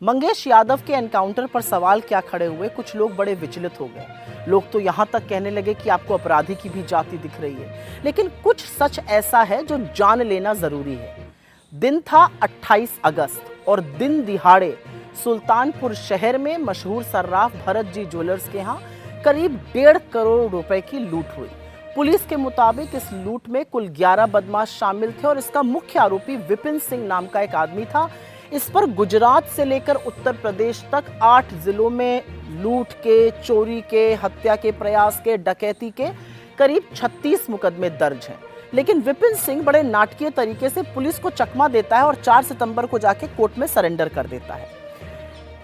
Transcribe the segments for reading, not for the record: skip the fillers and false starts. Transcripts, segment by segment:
मंगेश यादव के एनकाउंटर पर सवाल क्या खड़े हुए, कुछ लोग बड़े विचलित हो गए। लोग तो यहां तक कहने लगे कि आपको अपराधी की भी जाति दिख रही है। लेकिन कुछ सच ऐसा है जो जान लेना जरूरी है। दिन था 28 अगस्त और दिन दिहाड़े सुल्तानपुर शहर में मशहूर सर्राफ भरत जी ज्वेलर्स के यहाँ करीब 1.5 करोड़ रुपए की लूट हुई। पुलिस के मुताबिक इस लूट में कुल 11 बदमाश शामिल थे और इसका मुख्य आरोपी विपिन सिंह नाम का एक आदमी था। इस पर गुजरात से लेकर उत्तर प्रदेश तक 8 जिलों में लूट के, चोरी के, हत्या के प्रयास के, डकैती के करीब 36 मुकदमे दर्ज हैं। लेकिन विपिन सिंह बड़े नाटकीय तरीके से पुलिस को चकमा देता है और 4 सितंबर को जाके कोर्ट में सरेंडर कर देता है।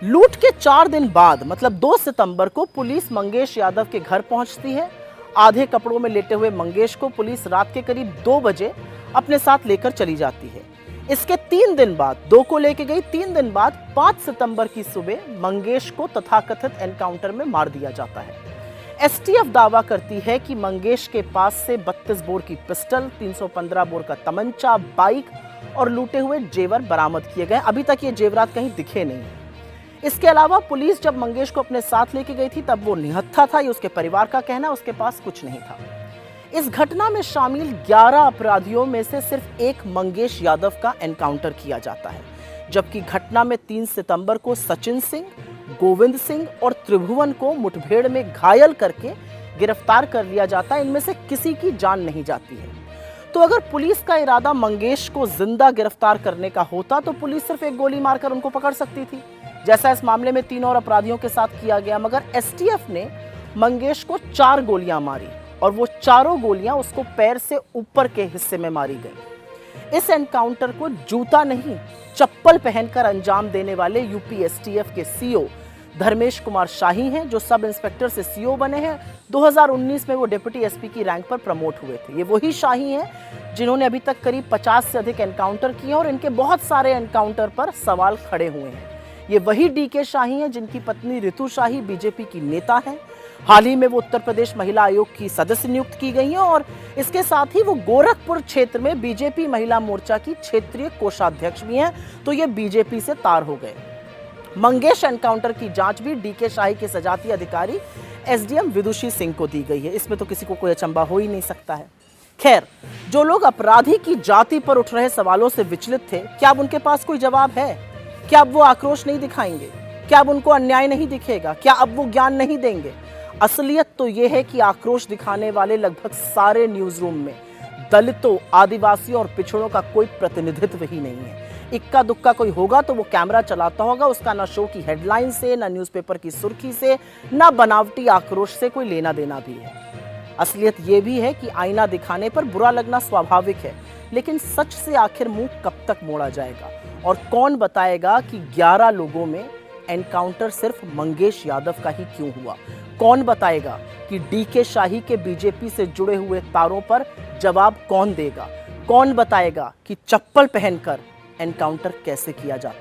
लूट के 4 दिन बाद मतलब 2 सितंबर को पुलिस मंगेश यादव के घर पहुंचती है। आधे कपड़ों में लेटे हुए मंगेश को पुलिस रात के करीब 2 बजे अपने साथ लेकर चली जाती है। इसके 3 दिन बाद 2 को लेके गई, 3 दिन बाद 5 सितंबर की सुबह मंगेश को तथाकथित एनकाउंटर में मार दिया जाता है। एसटीएफ दावा करती है कि मंगेश के पास से 32 बोर की पिस्टल, 315 बोर का तमंचा, बाइक और लूटे हुए जेवर बरामद किए गए। अभी तक ये जेवरात कहीं दिखे नहीं है। इसके अलावा पुलिस जब मंगेश को अपने साथ लेके गई थी तब वो निहत्था था, ये उसके परिवार का कहना, उसके पास कुछ नहीं था। इस घटना में शामिल 11 अपराधियों में से सिर्फ एक मंगेश यादव का एनकाउंटर किया जाता है, जबकि घटना में 3 सितंबर को सचिन सिंह, गोविंद सिंह और त्रिभुवन को मुठभेड़ में घायल करके गिरफ्तार कर लिया जाता है। इनमें से किसी की जान नहीं जाती है। तो अगर पुलिस का इरादा मंगेश को जिंदा गिरफ्तार करने का होता तो पुलिस सिर्फ एक गोली मारकर उनको पकड़ सकती थी, जैसा इस मामले में 3 और अपराधियों के साथ किया गया। मगर एसटीएफ ने मंगेश को 4 गोलियां मारी और वो चारों गोलियां उसको पैर से ऊपर के हिस्से में मारी गई। इस एनकाउंटर को जूता नहीं, चप्पल पहनकर अंजाम देने वाले यूपी एसटीएफ के सीओ धर्मेश कुमार शाही हैं, जो सब इंस्पेक्टर से सीओ बने हैं। 2019 में वो डिप्टी एसपी की रैंक पर प्रमोट हुए थे। ये वही शाही हैं जिन्होंने अभी तक करीब 50 से अधिक एनकाउंटर किए और इनके बहुत सारे एनकाउंटर पर सवाल खड़े हुए हैं। ये वही डीके शाही हैं जिनकी पत्नी रितु शाही बीजेपी की नेता हैं। हाल ही में वो उत्तर प्रदेश महिला आयोग की सदस्य नियुक्त की गई हैं और इसके साथ ही वो गोरखपुर क्षेत्र में बीजेपी महिला मोर्चा की क्षेत्रीय कोषाध्यक्ष भी हैं। तो ये बीजेपी से तार हो गए। मंगेश एनकाउंटर की जांच भी डीके शाही के सजाती अधिकारी एसडीएम विदुषी सिंह को दी गई है। इसमें तो किसी को कोई अचंभा हो ही नहीं सकता है। खैर, जो लोग अपराधी की जाति पर उठ रहे सवालों से विचलित थे, क्या अब उनके पास कोई जवाब है? क्या अब वो आक्रोश नहीं दिखाएंगे? क्या अब उनको अन्याय नहीं दिखेगा? क्या अब वो ज्ञान नहीं देंगे? असलियत तो यह है कि आक्रोश दिखाने वाले लगभग सारे न्यूज रूम में दलितों, आदिवासियों और पिछड़ों का कोई प्रतिनिधित्व ही नहीं है। इक्का दुक्का कोई होगा तो वो कैमरा चलाता होगा, उसका ना शो की हेडलाइन से, ना न्यूज़पेपर की सुर्खी से, ना बनावटी आक्रोश से कोई लेना देना भी है। असलियत ये भी है कि आईना दिखाने पर बुरा लगना स्वाभाविक है, लेकिन सच से आखिर मुंह कब तक मोड़ा जाएगा? और कौन बताएगा कि 11 लोगों में एनकाउंटर सिर्फ मंगेश यादव का ही क्यों हुआ? कौन बताएगा कि डीके शाही के बीजेपी से जुड़े हुए तारों पर जवाब कौन देगा? कौन बताएगा कि चप्पल पहनकर एनकाउंटर कैसे किया जाता है?